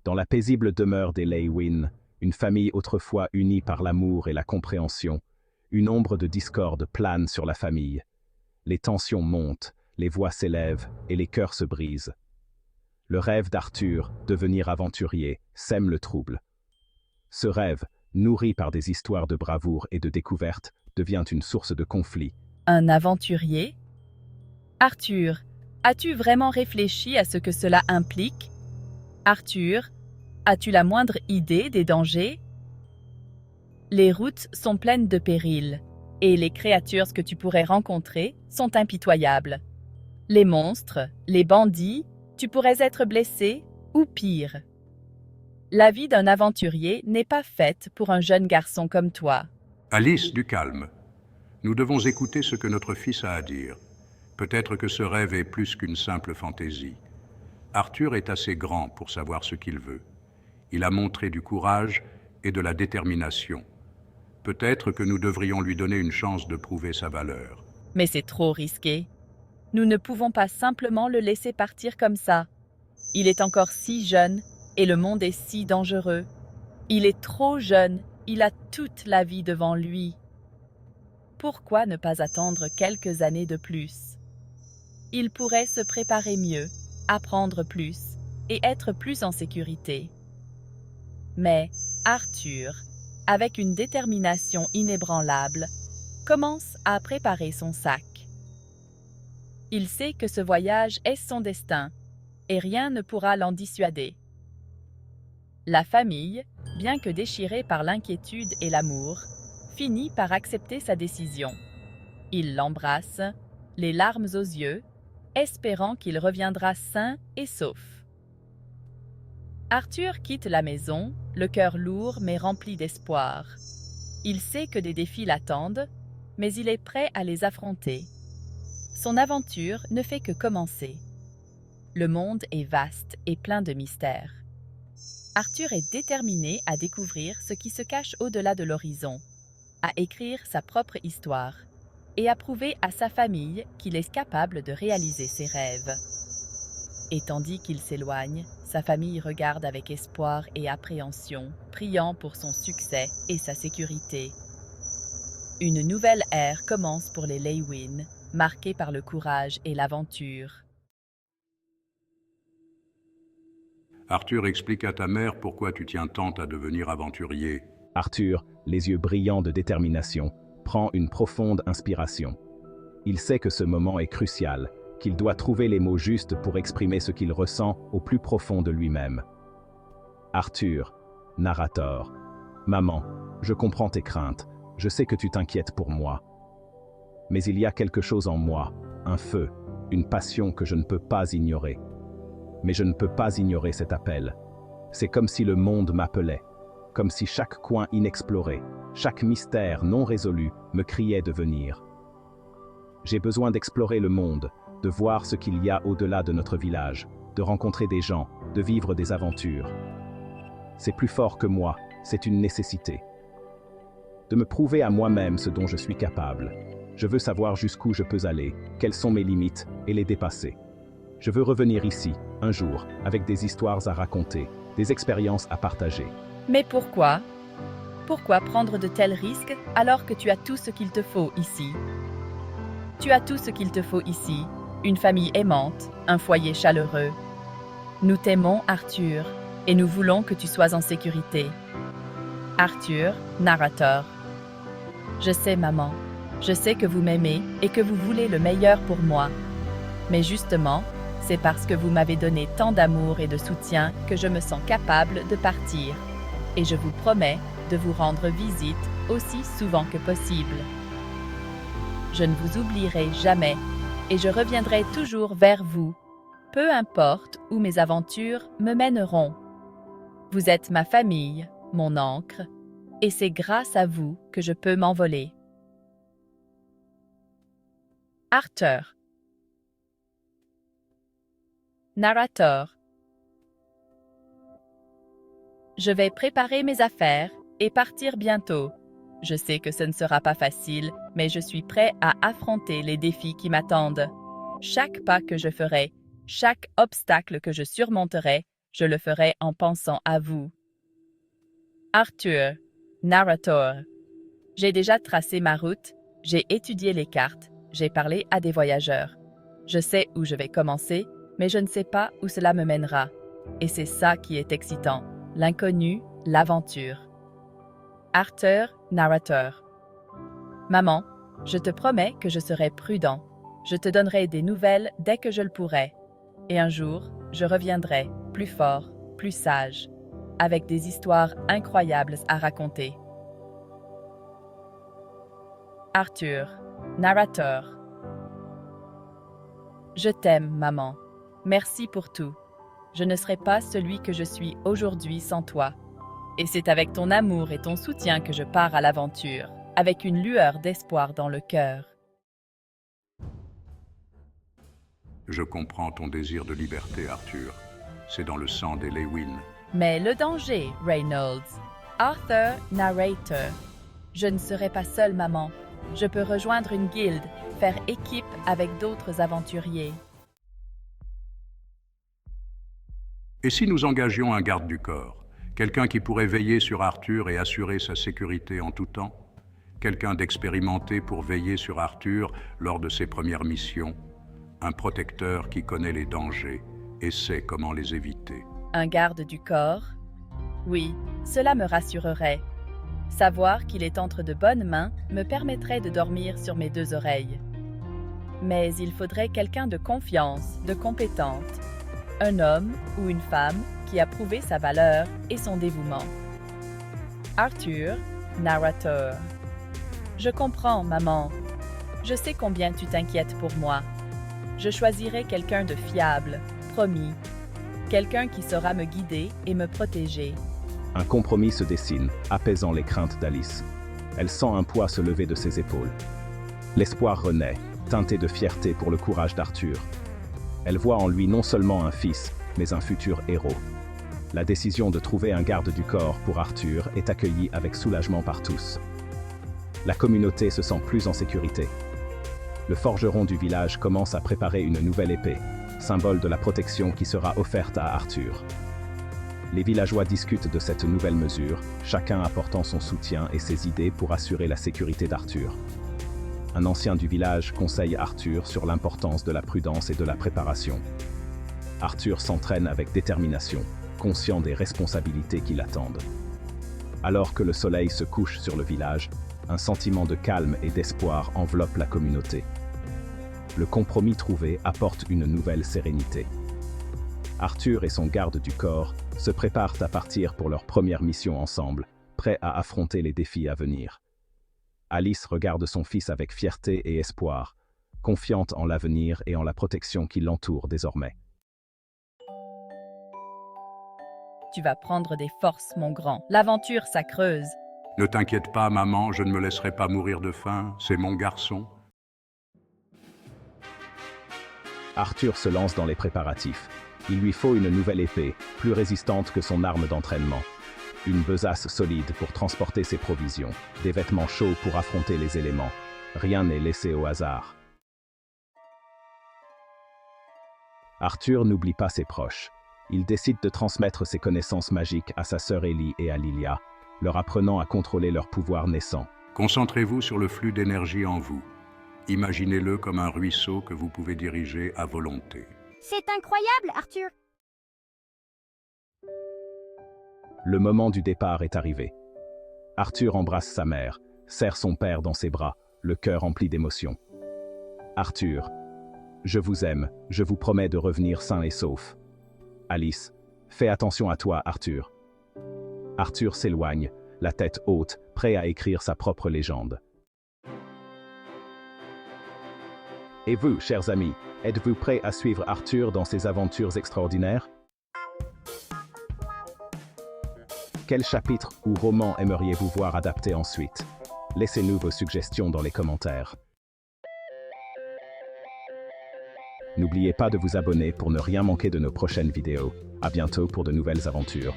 Dans la paisible demeure des Leywin, une famille autrefois unie par l'amour et la compréhension, une ombre de discorde plane sur la famille. Les tensions montent, les voix s'élèvent et les cœurs se brisent. Le rêve d'Arthur, devenir aventurier, sème le trouble. Ce rêve, nourri par des histoires de bravoure et de découverte, devient une source de conflit. Un aventurier? Arthur, as-tu vraiment réfléchi à ce que cela implique? Arthur, as-tu la moindre idée des dangers? Les routes sont pleines de périls, et les créatures que tu pourrais rencontrer sont impitoyables. Les monstres, les bandits, tu pourrais être blessé ou pire. La vie d'un aventurier n'est pas faite pour un jeune garçon comme toi. Alice, du calme. Nous devons écouter ce que notre fils a à dire. Peut-être que ce rêve est plus qu'une simple fantaisie. Arthur est assez grand pour savoir ce qu'il veut. Il a montré du courage et de la détermination. Peut-être que nous devrions lui donner une chance de prouver sa valeur. Mais c'est trop risqué. Nous ne pouvons pas simplement le laisser partir comme ça. Il est encore si jeune et le monde est si dangereux. Il est trop jeune, il a toute la vie devant lui. Pourquoi ne pas attendre quelques années de plus? Il pourrait se préparer mieux, apprendre plus et être plus en sécurité. Mais Arthur, avec une détermination inébranlable, commence à préparer son sac. Il sait que ce voyage est son destin et rien ne pourra l'en dissuader. La famille, bien que déchirée par l'inquiétude et l'amour, finit par accepter sa décision. Il l'embrasse, les larmes aux yeux, espérant qu'il reviendra sain et sauf. Arthur quitte la maison, le cœur lourd mais rempli d'espoir. Il sait que des défis l'attendent, mais il est prêt à les affronter. Son aventure ne fait que commencer. Le monde est vaste et plein de mystères. Arthur est déterminé à découvrir ce qui se cache au-delà de l'horizon, à écrire sa propre histoire et à prouver à sa famille qu'il est capable de réaliser ses rêves. Et tandis qu'il s'éloigne, sa famille regarde avec espoir et appréhension, priant pour son succès et sa sécurité. Une nouvelle ère commence pour les Leywin, marquée par le courage et l'aventure. Arthur, explique à ta mère pourquoi tu tiens tant à devenir aventurier. Arthur, les yeux brillants de détermination, prend une profonde inspiration. Il sait que ce moment est crucial, qu'il doit trouver les mots justes pour exprimer ce qu'il ressent au plus profond de lui-même. Arthur, narrateur. Maman, je comprends tes craintes, je sais que tu t'inquiètes pour moi. Mais il y a quelque chose en moi, un feu, une passion que je ne peux pas ignorer. Mais je ne peux pas ignorer cet appel. C'est comme si le monde m'appelait, comme si chaque coin inexploré, chaque mystère non résolu me criait de venir. J'ai besoin d'explorer le monde, de voir ce qu'il y a au-delà de notre village, de rencontrer des gens, de vivre des aventures. C'est plus fort que moi, c'est une nécessité. De me prouver à moi-même ce dont je suis capable. Je veux savoir jusqu'où je peux aller, quelles sont mes limites, et les dépasser. Je veux revenir ici, un jour, avec des histoires à raconter, des expériences à partager. Mais pourquoi? Pourquoi prendre de tels risques alors que tu as tout ce qu'il te faut ici? Tu as tout ce qu'il te faut ici, une famille aimante, un foyer chaleureux. Nous t'aimons, Arthur, et nous voulons que tu sois en sécurité. Arthur, narrateur. Je sais, maman, je sais que vous m'aimez et que vous voulez le meilleur pour moi. Mais justement, c'est parce que vous m'avez donné tant d'amour et de soutien que je me sens capable de partir. Et je vous promets de vous rendre visite aussi souvent que possible. Je ne vous oublierai jamais et je reviendrai toujours vers vous, peu importe où mes aventures me mèneront. Vous êtes ma famille, mon ancre, et c'est grâce à vous que je peux m'envoler. Arthur. Narrateur. Je vais préparer mes affaires et partir bientôt. Je sais que ce ne sera pas facile, mais je suis prêt à affronter les défis qui m'attendent. Chaque pas que je ferai, chaque obstacle que je surmonterai, Je le ferai en pensant à vous. Arthur, narrateur. J'ai déjà tracé ma route, j'ai étudié les cartes, j'ai parlé à des voyageurs. Je sais où je vais commencer, mais je ne sais pas où cela me mènera. Et c'est ça qui est excitant, l'inconnu, l'aventure. Arthur, narrateur. Maman, je te promets que je serai prudent. Je te donnerai des nouvelles dès que je le pourrai. Et un jour, je reviendrai, plus fort, plus sage, avec des histoires incroyables à raconter. Arthur, narrateur. Je t'aime, maman. Merci pour tout. Je ne serais pas celui que je suis aujourd'hui sans toi. Et c'est avec ton amour et ton soutien que je pars à l'aventure, avec une lueur d'espoir dans le cœur. Je comprends ton désir de liberté, Arthur. C'est dans le sang des Lewin. Mais le danger, Reynolds. Arthur, narrator. Je ne serai pas seule, maman. Je peux rejoindre une guilde, faire équipe avec d'autres aventuriers. Et si nous engagions un garde du corps? Quelqu'un qui pourrait veiller sur Arthur et assurer sa sécurité en tout temps? Quelqu'un d'expérimenté pour veiller sur Arthur lors de ses premières missions? Un protecteur qui connaît les dangers et sait comment les éviter. Un garde du corps? Oui, cela me rassurerait. Savoir qu'il est entre de bonnes mains me permettrait de dormir sur mes deux oreilles. Mais il faudrait quelqu'un de confiance, de compétente. Un homme ou une femme qui a prouvé sa valeur et son dévouement. Arthur, narrateur. Je comprends, maman. Je sais combien tu t'inquiètes pour moi. Je choisirai quelqu'un de fiable, promis. Quelqu'un qui saura me guider et me protéger. Un compromis se dessine, apaisant les craintes d'Alice. Elle sent un poids se lever de ses épaules. L'espoir renaît, teinté de fierté pour le courage d'Arthur. Elle voit en lui non seulement un fils, mais un futur héros. La décision de trouver un garde du corps pour Arthur est accueillie avec soulagement par tous. La communauté se sent plus en sécurité. Le forgeron du village commence à préparer une nouvelle épée, symbole de la protection qui sera offerte à Arthur. Les villageois discutent de cette nouvelle mesure, chacun apportant son soutien et ses idées pour assurer la sécurité d'Arthur. Un ancien du village conseille Arthur sur l'importance de la prudence et de la préparation. Arthur s'entraîne avec détermination, conscient des responsabilités qui l'attendent. Alors que le soleil se couche sur le village, un sentiment de calme et d'espoir enveloppe la communauté. Le compromis trouvé apporte une nouvelle sérénité. Arthur et son garde du corps se préparent à partir pour leur première mission ensemble, prêts à affronter les défis à venir. Alice regarde son fils avec fierté et espoir, confiante en l'avenir et en la protection qui l'entoure désormais. Tu vas prendre des forces, mon grand. L'aventure, ça creuse. Ne t'inquiète pas, maman, je ne me laisserai pas mourir de faim, c'est mon garçon. Arthur se lance dans les préparatifs. Il lui faut une nouvelle épée, plus résistante que son arme d'entraînement. Une besace solide pour transporter ses provisions, des vêtements chauds pour affronter les éléments. Rien n'est laissé au hasard. Arthur n'oublie pas ses proches. Il décide de transmettre ses connaissances magiques à sa sœur Ellie et à Lilia, leur apprenant à contrôler leur pouvoir naissant. Concentrez-vous sur le flux d'énergie en vous. Imaginez-le comme un ruisseau que vous pouvez diriger à volonté. C'est incroyable, Arthur! Le moment du départ est arrivé. Arthur embrasse sa mère, serre son père dans ses bras, le cœur empli d'émotion. Arthur, je vous aime, je vous promets de revenir sain et sauf. Alice, fais attention à toi, Arthur. Arthur s'éloigne, la tête haute, prêt à écrire sa propre légende. Et vous, chers amis, êtes-vous prêts à suivre Arthur dans ses aventures extraordinaires? Quel chapitre ou roman aimeriez-vous voir adapté ensuite? Laissez-nous vos suggestions dans les commentaires. N'oubliez pas de vous abonner pour ne rien manquer de nos prochaines vidéos. À bientôt pour de nouvelles aventures.